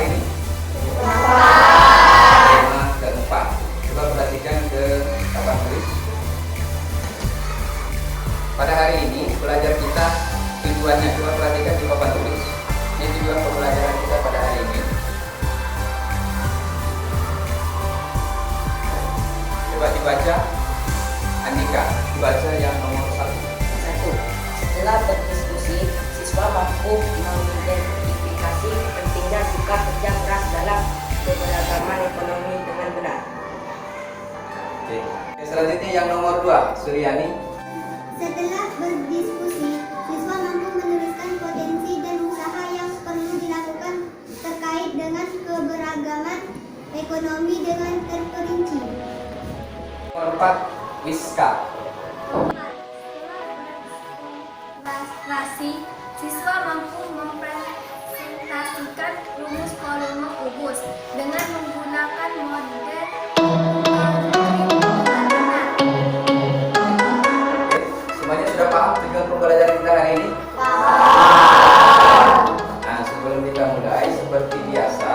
hari ini? Tema keempat. Coba perhatikan ke papan tulis. Pada hari ini belajar kita tujuannya, coba perhatikan di papan tulis. Ini tujuan pembelajaran kita pada hari ini. Coba dibaca, Andika, dibaca yang nomor 1. Setelah berdiskusi, siswa mampu mengidentifikasi pentingnya sikap kerja keras dalam keberagaman ekonomi dengan benar. Oke. Selanjutnya yang nomor 2, Suryani. Setelah berdiskusi, siswa mampu menuliskan potensi dan usaha yang perlu dilakukan terkait dengan keberagaman ekonomi dengan terperinci. Nomor 4, Wiska. Siswa mampu mempresentasikan rumus volume kubus dengan menggunakan model Semuanya sudah paham tujuan pembelajaran kita hari ini? Nah, sebelum kita mulai, seperti biasa,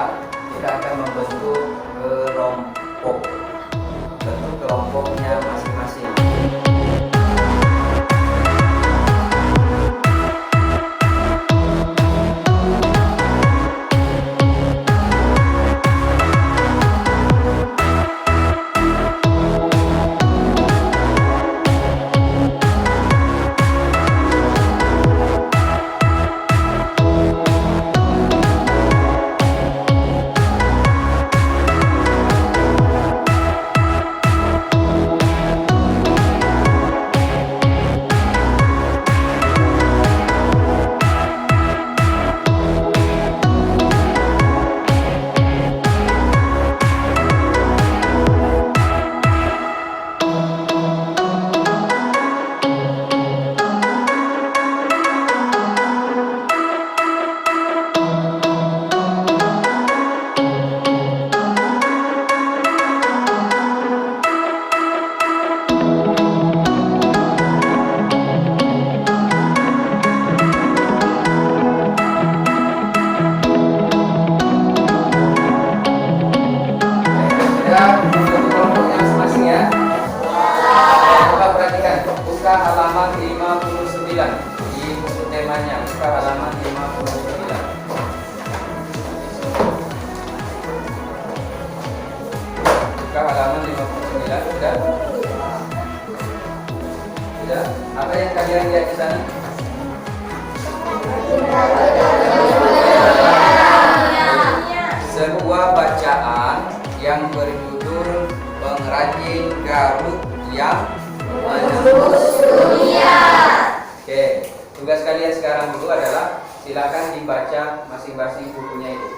kita akan membentuk kelompok. Bentuk kelompoknya masing-masing. Kelompoknya masing-masing ya. Coba perhatikan, buka halaman 59 di buku temanya. Buka halaman 59. Buka halaman 59. Sudah? Sudah? Apa yang kalian lihat di sana? Sebuah bacaan yang berjudul Pengrajin Garut yang Menembus Dunia. Oke, tugas kalian sekarang dulu adalah silakan dibaca masing-masing bukunya itu.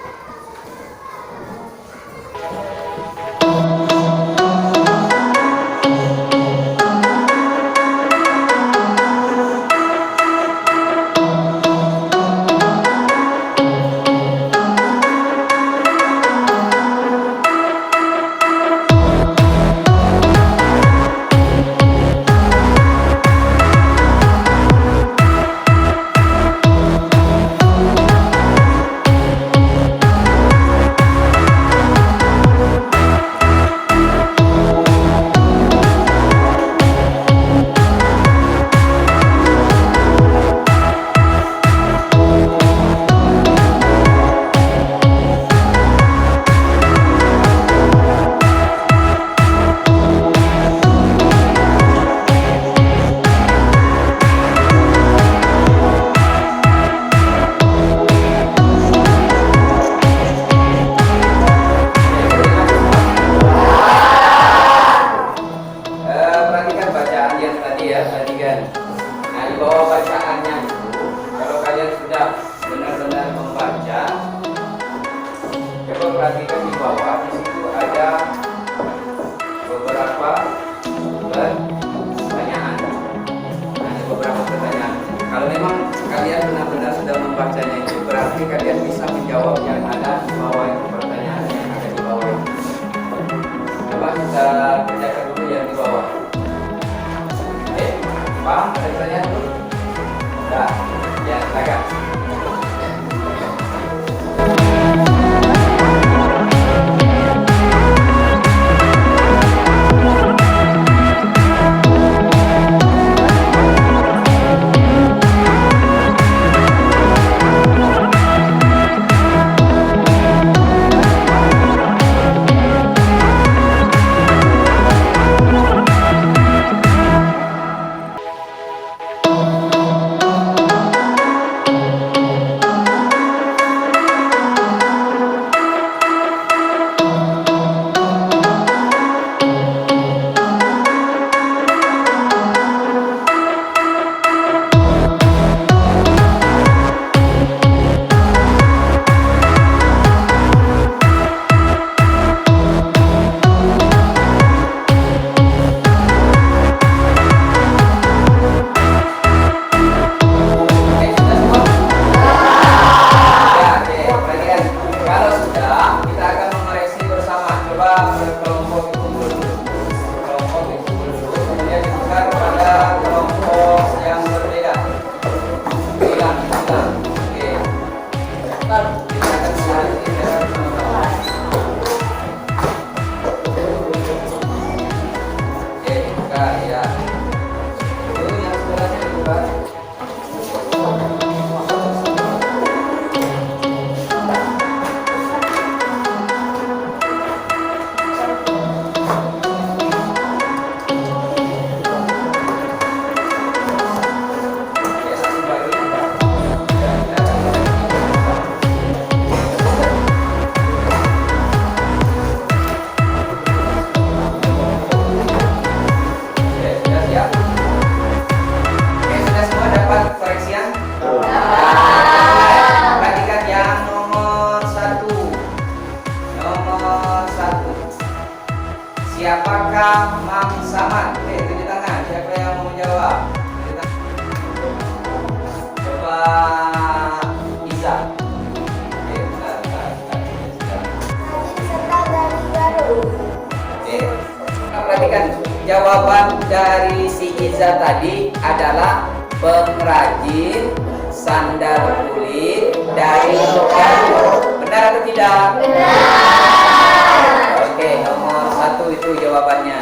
Perhatikan di bawah, di situ ada beberapa pertanyaan. Ada beberapa pertanyaan. Kalau memang kalian benar-benar sudah membacanya itu, berarti kalian bisa menjawab yang ada di bawah itu, pertanyaan yang ada di bawah itu. Coba kita kerjakan dulu yang di bawah. Oke, paham? Ada pertanyaan dulu? Nah, ya, silakan. tidak, kita akan mengoreksi bersama. Coba kelompok dikumpul dulu. Kelompok dikumpul dulu, kemudian ditukar pada kelompok yang berbeda. Bilang. Oke. Kita akan menghadapi sama-sama. Oke, ditukar ya. Itu yang sebelahnya ditukar. Perhatikan yang nomor satu. Nomor satu. Siapakah Mang Samad? Tunjuk tangan. Siapa yang mau menjawab? Coba Iza. Bentar. Perhatikan jawaban dari si Iza tadi adalah pengrajin sandal kulit dari Garut. Benar atau tidak? Benar. Oke, nomor satu itu jawabannya.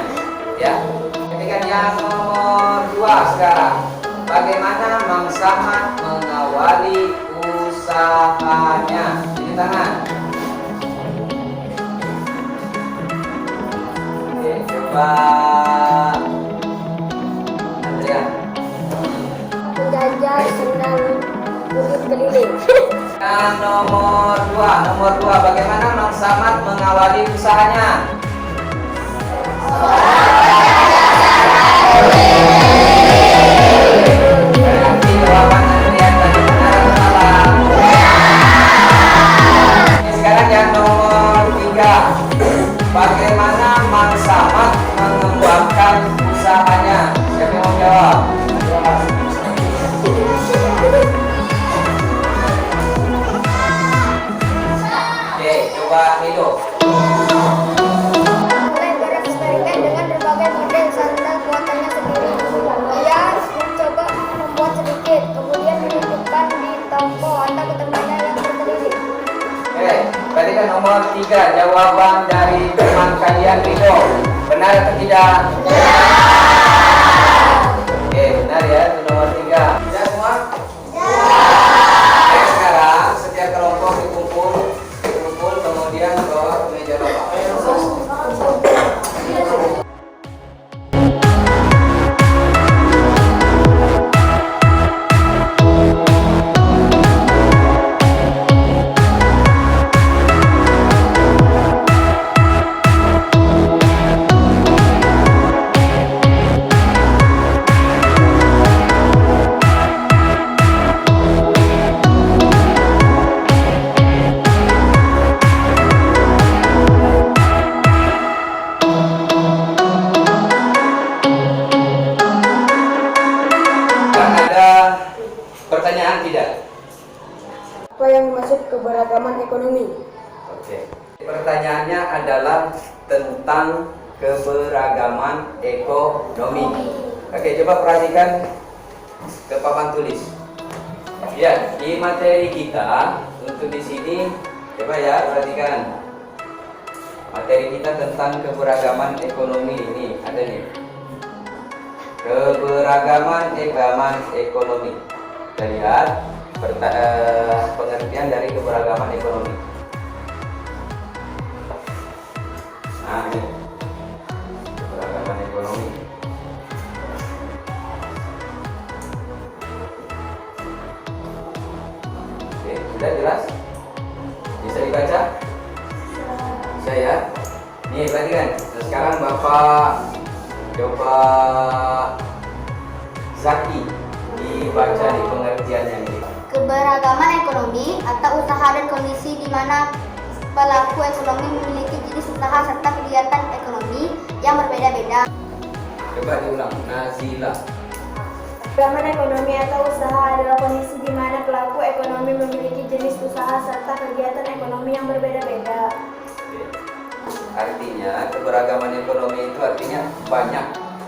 Ya. Perhatikan yang nomor dua sekarang. Bagaimana Mang Samad mengawali usahanya? Tunjuk tangan. Oke, coba Andrea. Menjajah sendal kulit keliling. Yang nomor dua, bagaimana Mang Samad mengawali usahanya? Berarti jawaban Andrea tadi benar atau salah? Sekarang yang nomor tiga, bagaimana Mang Samad mengembangkan usahanya? Siapa yang mau jawab? Oke, coba Mido. Mulai bereksperimen dengan berbagai model sandal buatannya sendiri. Ia mencoba membuat sedikit, kemudian menitipkan di toko atau ke temannya yang berkeliling. Oke, berarti kan nomor tiga jawaban dari teman kalian Mido. Benar atau tidak? Oke, benar ya, itu nomor tiga. Sudah semua? Oke, sekarang setiap kelompok dikumpul, kemudian bawa ke meja bapak. Pertanyaan tidak? Apa yang dimaksud keberagaman ekonomi? Oke. Pertanyaannya adalah tentang keberagaman ekonomi. Oke, coba perhatikan ke papan tulis. Ya, di materi kita untuk di sini coba ya perhatikan. Materi kita tentang keberagaman ekonomi ini ada nih. Keberagaman ekonomi. Kita lihat pengertian dari keberagaman ekonomi. Nah, ini keberagaman ekonomi. Oke, sudah jelas? Bisa dibaca? Bisa ya? Nih, perhatikan. Nah, sekarang Bapak coba Zaki dibaca di pengertiannya ini. Keberagaman ekonomi atau usaha dan kondisi di mana pelaku ekonomi memiliki jenis usaha serta kegiatan ekonomi yang berbeda-beda. Coba diulang, Nazila. Keberagaman ekonomi atau usaha adalah kondisi di mana pelaku ekonomi memiliki jenis usaha serta kegiatan ekonomi yang berbeda-beda. Artinya keberagaman ekonomi itu artinya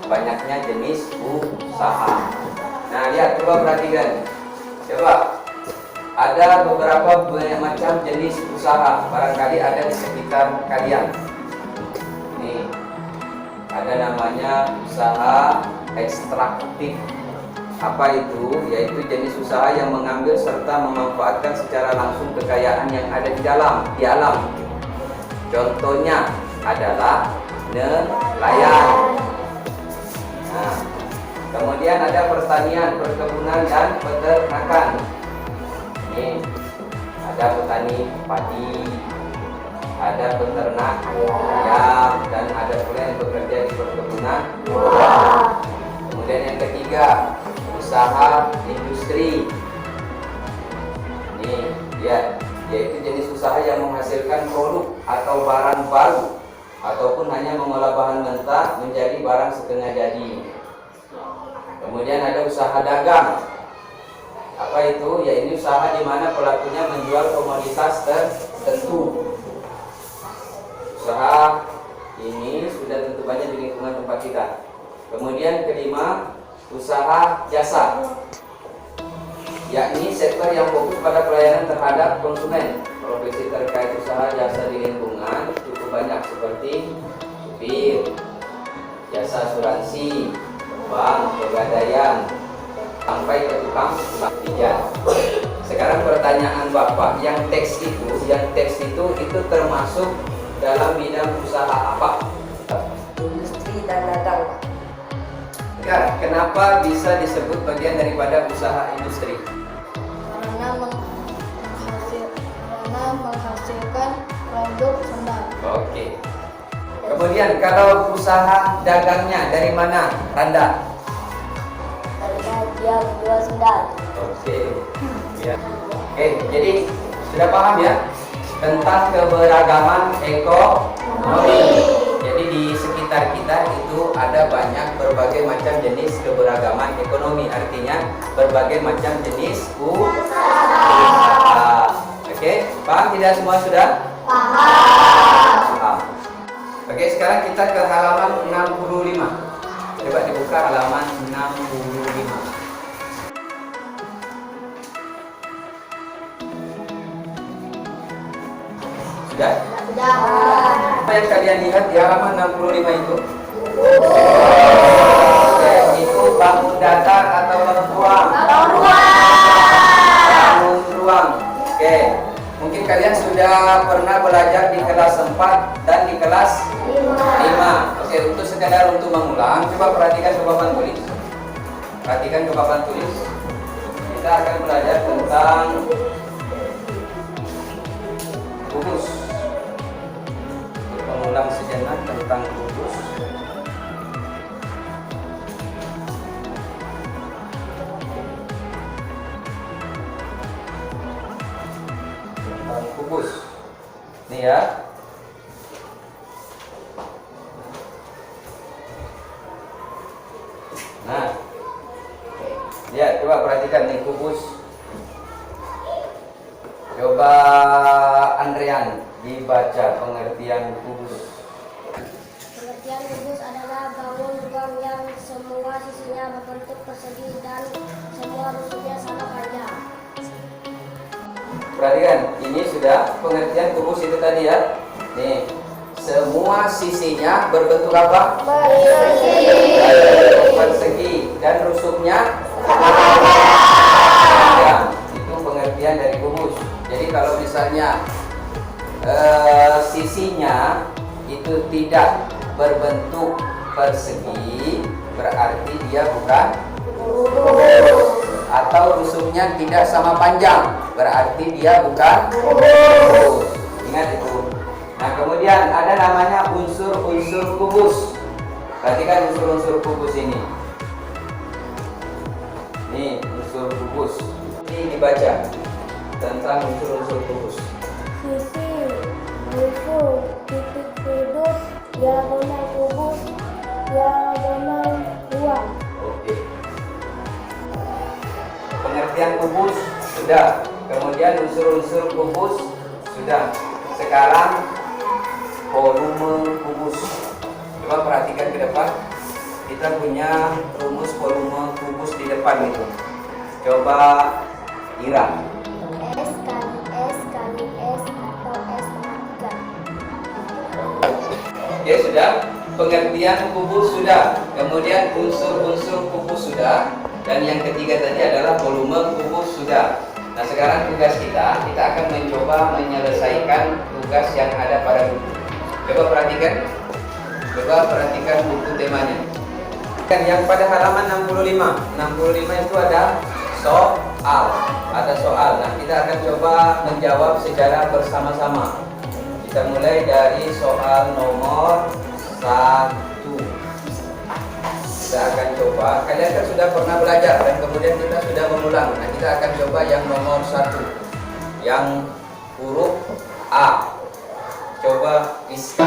banyaknya jenis usaha. Nah, lihat, coba perhatikan. Coba, ada beberapa macam jenis usaha. Barangkali ada di sekitar kalian. Nih, ada namanya usaha ekstraktif. Apa itu? Yaitu jenis usaha yang mengambil serta memanfaatkan secara langsung kekayaan yang ada di alam. Contohnya adalah nelayan. Nah, kemudian ada pertanian, perkebunan, dan peternakan. Ini ada petani padi, ada peternak ayam, dan ada pula yang bekerja di perkebunan. Kemudian yang ketiga, usaha industri. Ini lihat, yaitu jenis usaha yang menghasilkan produk atau barang baru ataupun hanya mengolah bahan mentah menjadi barang setengah jadi. Kemudian ada usaha dagang. Apa itu? Ya, ini usaha di mana pelakunya menjual komoditas tertentu. Usaha ini sudah tentu banyak di lingkungan tempat kita. Kemudian kelima, usaha jasa, yakni sektor yang fokus pada pelayanan terhadap konsumen. Profesi terkait usaha jasa di lingkungan cukup banyak seperti supir, jasa asuransi, bank, pegadaian, sampai ke tukang pijat. Sekarang pertanyaan Bapak, yang teks itu termasuk dalam bidang usaha apa? Industri dan dagang. Sekarang, kenapa bisa disebut bagian daripada usaha industri? Karena menghasilkan produk sendal. Oke. Kemudian kalau usaha dagangnya dari mana, Randa? Karena dia menjual sendal. Oke. Ya. Oke, jadi sudah paham ya tentang keberagaman ekonomi. Jadi di sekitar kita itu ada banyak berbagai macam jenis keberagaman ekonomi. Artinya berbagai macam jenis usaha. Oke, paham tidak semua sudah? Paham. Oke, sekarang kita ke halaman 65. Coba dibuka halaman 65. Sudah? Sudah. Apa yang kalian lihat di halaman 65 itu? Oke, itu bangun datar atau bangun ruang? Bangun ruang. Oke, mungkin kalian sudah pernah belajar di kelas 4 dan di kelas 5. Oke, untuk sekedar untuk mengulang, coba perhatikan ke papan tulis. Perhatikan ke papan tulis. Kita akan belajar tentang kubus. Mengulang sejenak tentang kubus. Tentang kubus. Nih ya. Nah, lihat, coba perhatikan nih kubus. Coba Andrian dibaca pengertian kubus. Pengertian kubus adalah bangun ruang yang semua sisinya berbentuk persegi dan semua rusuknya sama panjang. Perhatikan, ini sudah pengertian kubus itu tadi ya. Nih, semua sisinya berbentuk apa? Persegi dan rusuknya panjang. Itu pengertian dari kubus. Jadi kalau misalnya sisinya itu tidak berbentuk persegi, berarti dia bukan kubus. Atau rusuknya tidak sama panjang, berarti dia bukan kubus. Ingat itu. Nah, kemudian ada namanya unsur-unsur kubus. Perhatikan unsur-unsur kubus ini. Nih, unsur kubus. Ini dibaca tentang unsur-unsur kubus. Sisi, busur, titik sudut, diagonal kubus, diagonal ruang. Oke. pengertian kubus sudah. Kemudian unsur-unsur kubus sudah. Sekarang volume kubus. Coba perhatikan ke depan. Kita punya rumus volume kubus di depan itu. Coba Ira. S kali S kali S atau S pangkat 3. Oke, sudah. Pengertian kubus sudah. Kemudian unsur-unsur kubus sudah. Dan yang ketiga tadi adalah volume kubus sudah. Nah, sekarang tugas kita akan mencoba menyelesaikan tugas yang ada pada buku. Coba perhatikan buku temanya. Dan yang pada halaman 65 itu ada soal. Nah, kita akan coba menjawab secara bersama-sama. Kita mulai dari soal nomor 1. Kita akan coba, kalian kan sudah pernah belajar dan kemudian kita sudah mengulang. Nah, kita akan coba yang nomor 1, yang huruf A. Coba Rizka.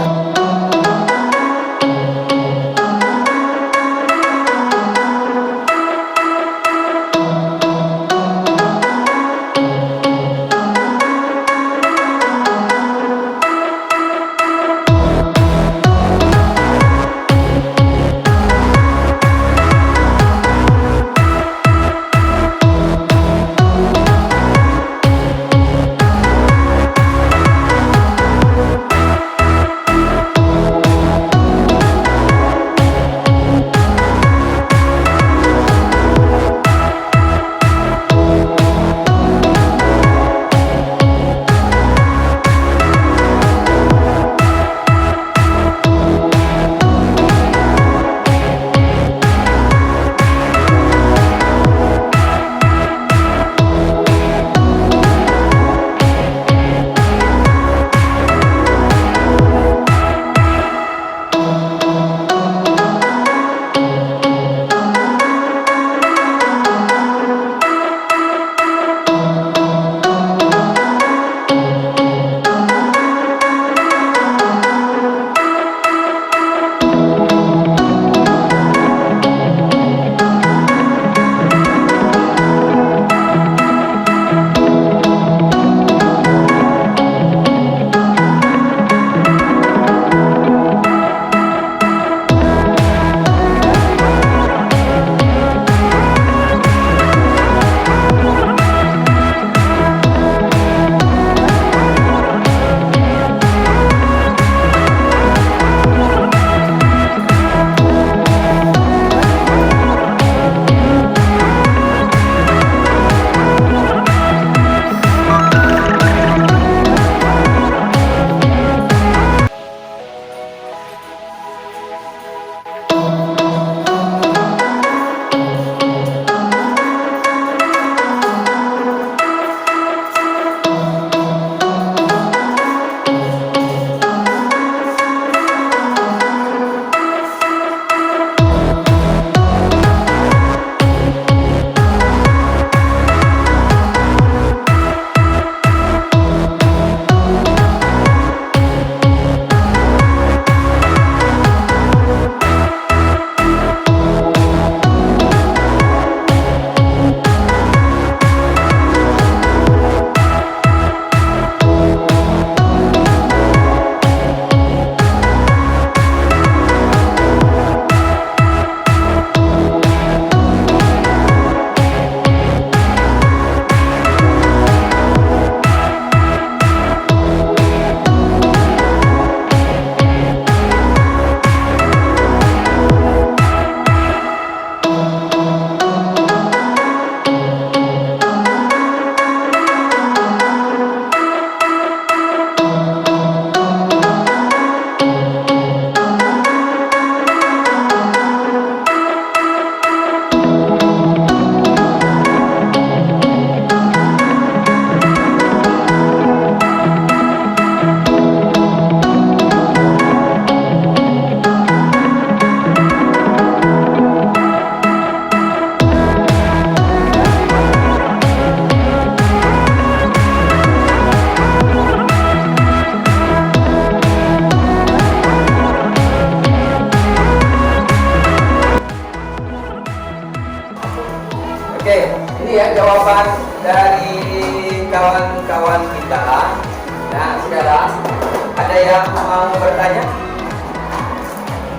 yang mau bertanya?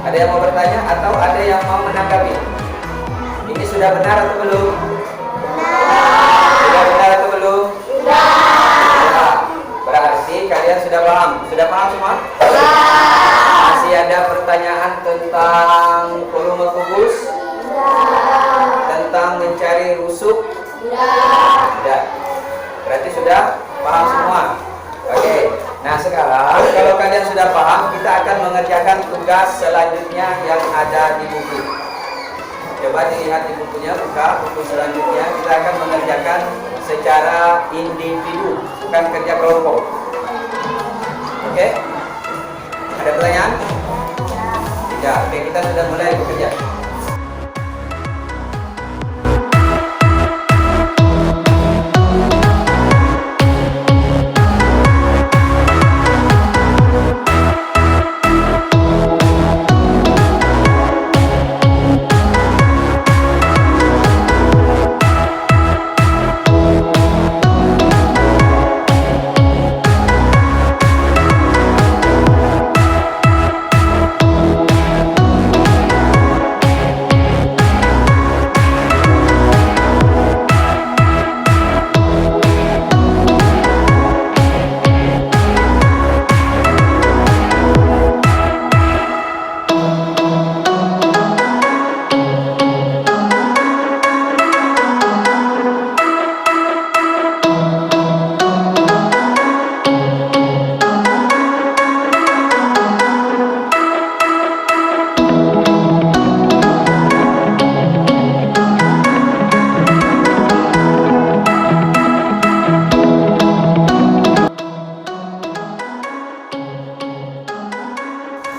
Ada yang mau bertanya atau ada yang mau menanggapi? Ini sudah benar atau belum? Sudah benar atau belum? Sudah. Berarti kalian sudah paham. Sudah paham semua? Masih ada pertanyaan tentang volume kubus? Tentang mencari rusuk? Tidak. Berarti sudah paham semua. Oke. Nah sekarang kalau kalian sudah paham, kita akan mengerjakan tugas selanjutnya yang ada di buku. Coba dilihat di bukunya, buka buku selanjutnya. Kita akan mengerjakan secara individu, bukan kerja kelompok. Oke? Ada pertanyaan? Tidak. Oke, kita sudah mulai bekerja.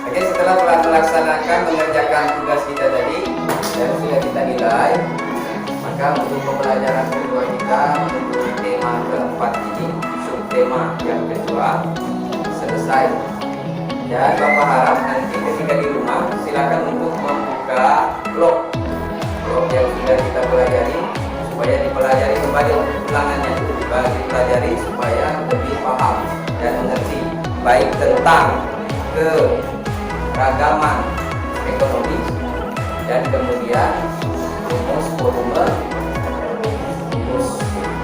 Oke, setelah melaksanakan mengerjakan tugas kita tadi dan sudah kita nilai, maka untuk pembelajaran kedua kita untuk tema keempat ini, subtema yang kedua selesai. Dan Bapak harap nanti ketika di rumah silakan untuk membuka blog yang sudah kita pelajari supaya dipelajari kembali ulangannya, dipelajari supaya lebih paham dan mengerti baik tentang keragaman ekonomi dan kemudian rumus volume rumus.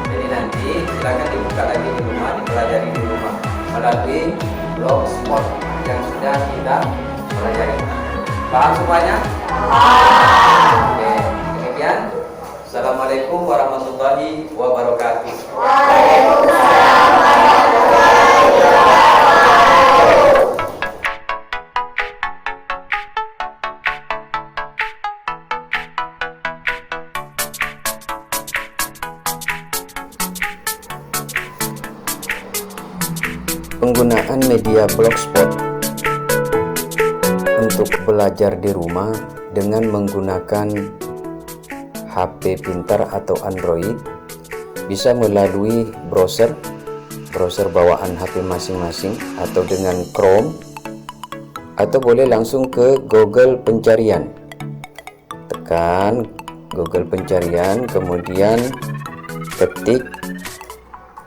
Jadi nanti silakan dibuka lagi di rumah, dipelajari di rumah melalui blogspot yang sudah kita pelajari. Paham semuanya? Oke, demikian. Assalamualaikum warahmatullahi wabarakatuh. Penggunaan media blogspot untuk belajar di rumah dengan menggunakan HP pintar atau Android bisa melalui browser bawaan HP masing-masing atau dengan Chrome, atau boleh langsung ke Google pencarian. Tekan Google pencarian, kemudian ketik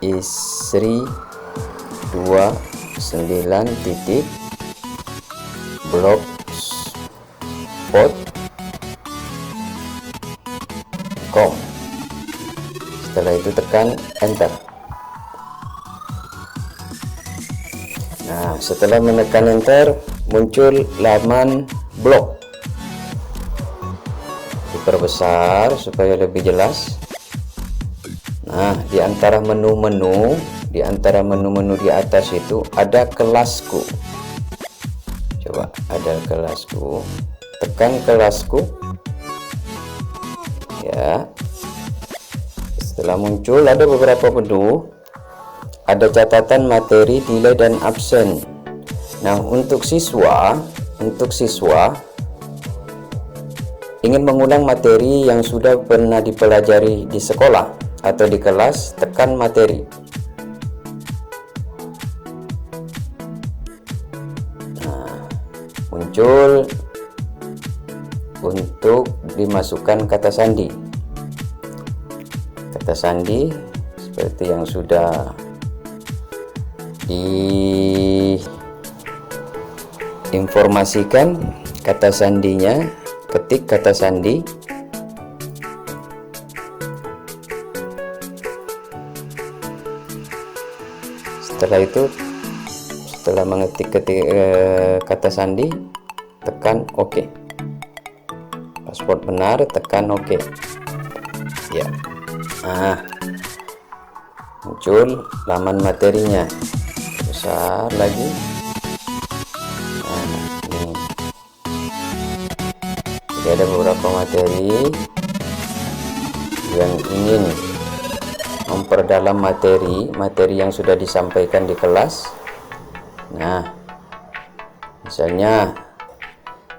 isri29.blogspot.com. Setelah itu tekan enter. Nah, setelah menekan enter muncul laman blog. Diperbesar supaya lebih jelas. Nah, di antara menu-menu di atas itu ada kelasku. Coba, ada kelasku. Tekan kelasku. Ya. Setelah muncul ada beberapa menu. Ada catatan materi, nilai dan absen. Nah, untuk siswa ingin mengulang materi yang sudah pernah dipelajari di sekolah atau di kelas, tekan materi. Nah, muncul untuk dimasukkan kata sandi. Kata sandi seperti yang sudah informasikan kata sandinya, ketik kata sandi. Setelah itu, setelah mengetik kata sandi, tekan OK. Paspor benar, tekan OK. Ya. Nah, muncul laman materinya. Besar lagi. Nah, ini. Jadi ada beberapa materi yang ingin memperdalam materi yang sudah disampaikan di kelas. Nah, misalnya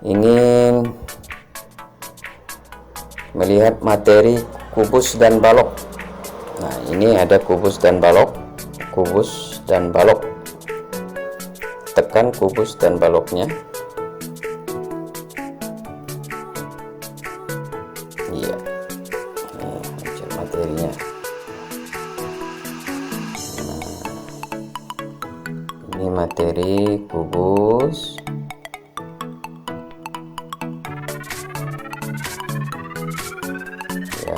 ingin melihat materi kubus dan balok. Nah, ini ada kubus dan balok, tekan kubus dan baloknya. Iya, muncul materinya. Ini materi kubus, ya.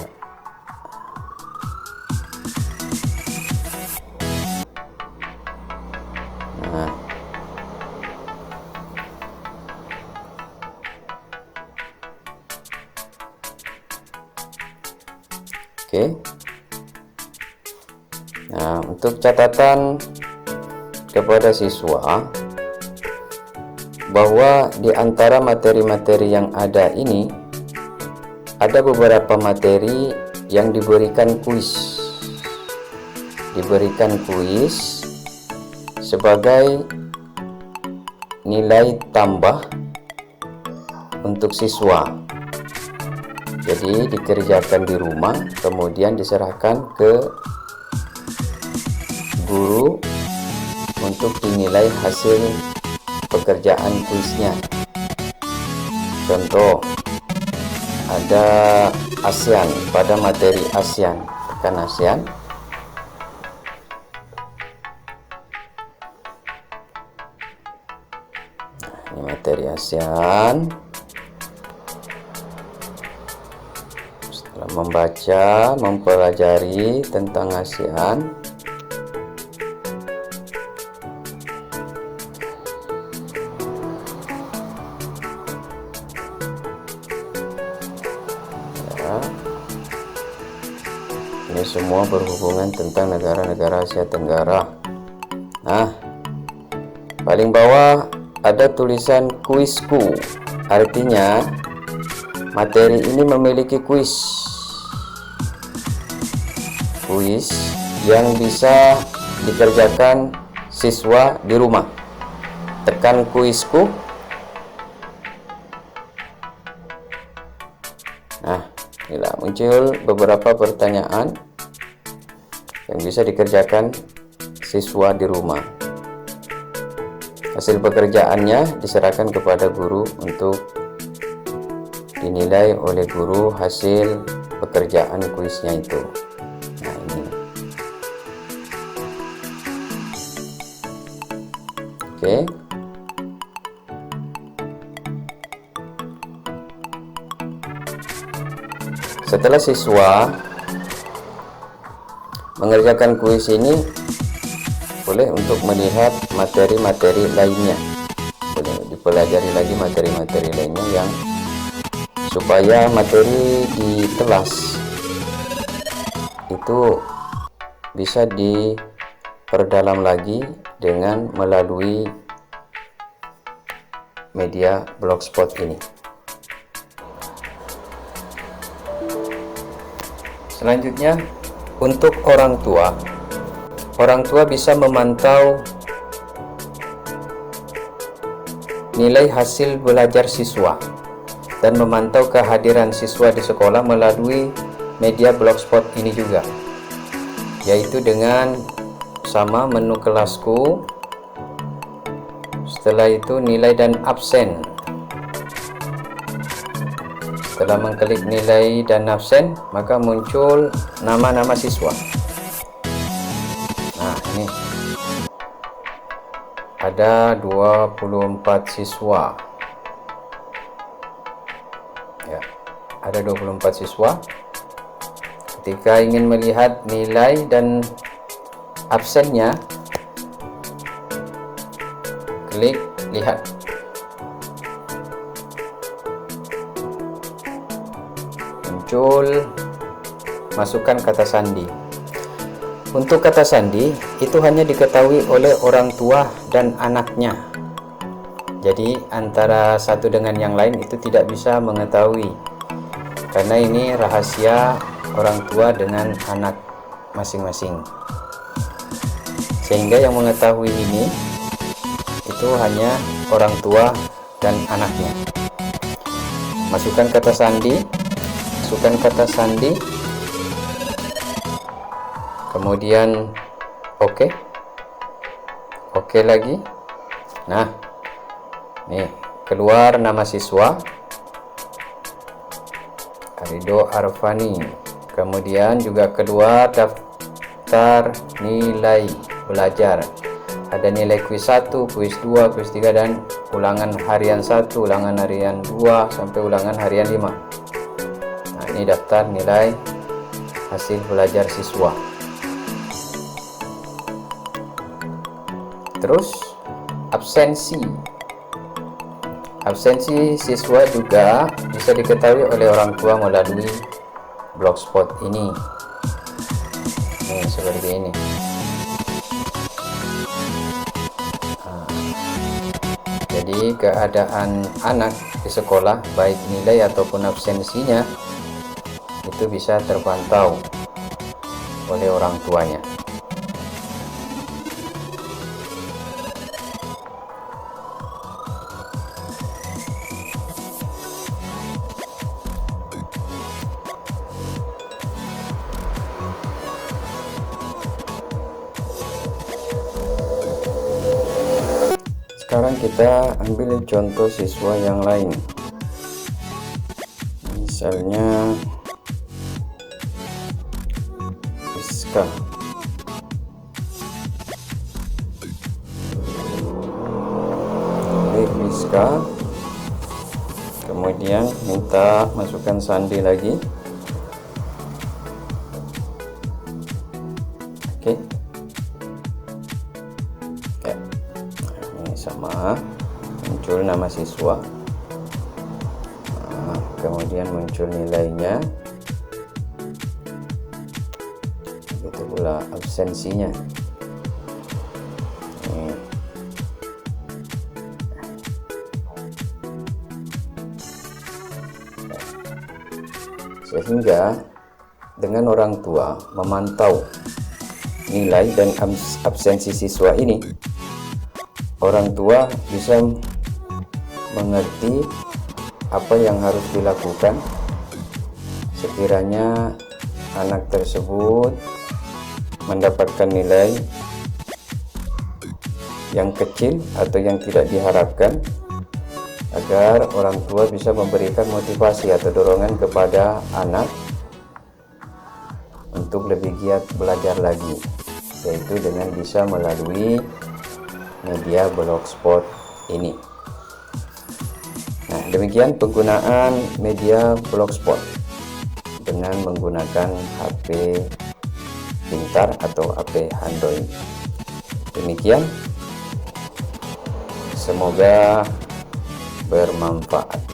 Nah, oke. Nah, untuk catatan kepada siswa bahwa di antara materi-materi yang ada ini ada beberapa materi yang diberikan kuis sebagai nilai tambah untuk siswa. Jadi dikerjakan di rumah, kemudian diserahkan ke guru untuk dinilai hasil pekerjaan kuisnya. Contoh, ada ASEAN, pada materi ASEAN, tekan ASEAN. Nah, ini materi ASEAN. Setelah membaca, mempelajari tentang ASEAN, ini semua berhubungan tentang negara-negara Asia Tenggara. Nah, paling bawah ada tulisan kuisku, artinya materi ini memiliki kuis yang bisa dikerjakan siswa di rumah. Tekan kuisku. Nah, inilah muncul beberapa pertanyaan yang bisa dikerjakan siswa di rumah. Hasil pekerjaannya diserahkan kepada guru untuk dinilai oleh guru hasil pekerjaan kuisnya itu. Nah, ini. Oke. Setelah siswa mengerjakan kuis ini, boleh untuk melihat materi-materi lainnya, boleh dipelajari lagi materi-materi lainnya yang supaya materi di kelas itu bisa diperdalam lagi dengan melalui media Blogspot ini. Selanjutnya, untuk orang tua bisa memantau nilai hasil belajar siswa dan memantau kehadiran siswa di sekolah melalui media Blogspot ini juga, yaitu dengan sama menu kelasku. Setelah itu nilai dan absen. Setelah mengklik nilai dan absen, maka muncul nama-nama siswa. Nah, ini ada 24 siswa. Ya, ada 24 siswa. Ketika ingin melihat nilai dan absennya, klik lihat. Muncul masukkan kata sandi. Untuk kata sandi itu hanya diketahui oleh orang tua dan anaknya. Jadi antara satu dengan yang lain itu tidak bisa mengetahui, karena ini rahasia orang tua dengan anak masing-masing. Sehingga yang mengetahui ini itu hanya orang tua dan anaknya. Masukkan kata sandi, kemudian oke lagi. Nah, nih keluar nama siswa Arido Arfani. Kemudian juga keluar daftar nilai belajar. Ada nilai kuis 1, kuis 2, kuis 3, dan ulangan harian 1, ulangan harian 2, sampai ulangan harian 5. Nah, ini daftar nilai hasil belajar siswa. Terus absensi siswa juga bisa diketahui oleh orang tua melalui blogspot ini. Nih, seperti ini. Jadi keadaan anak di sekolah, baik nilai ataupun absensinya, itu bisa terpantau oleh orang tuanya. Sekarang kita ambil contoh siswa yang lain. Misalnya Rizka. Rizka. Kemudian minta masukkan sandi lagi. Oke. Sama, muncul nama siswa, kemudian muncul nilainya, begitu pula absensinya. Sehingga dengan orang tua memantau nilai dan absensi siswa ini, orang tua bisa mengerti apa yang harus dilakukan sekiranya anak tersebut mendapatkan nilai yang kecil atau yang tidak diharapkan, agar orang tua bisa memberikan motivasi atau dorongan kepada anak untuk lebih giat belajar lagi, yaitu dengan bisa melalui media blogspot ini. Nah, demikian penggunaan media blogspot dengan menggunakan HP pintar atau HP Android. Demikian, semoga bermanfaat.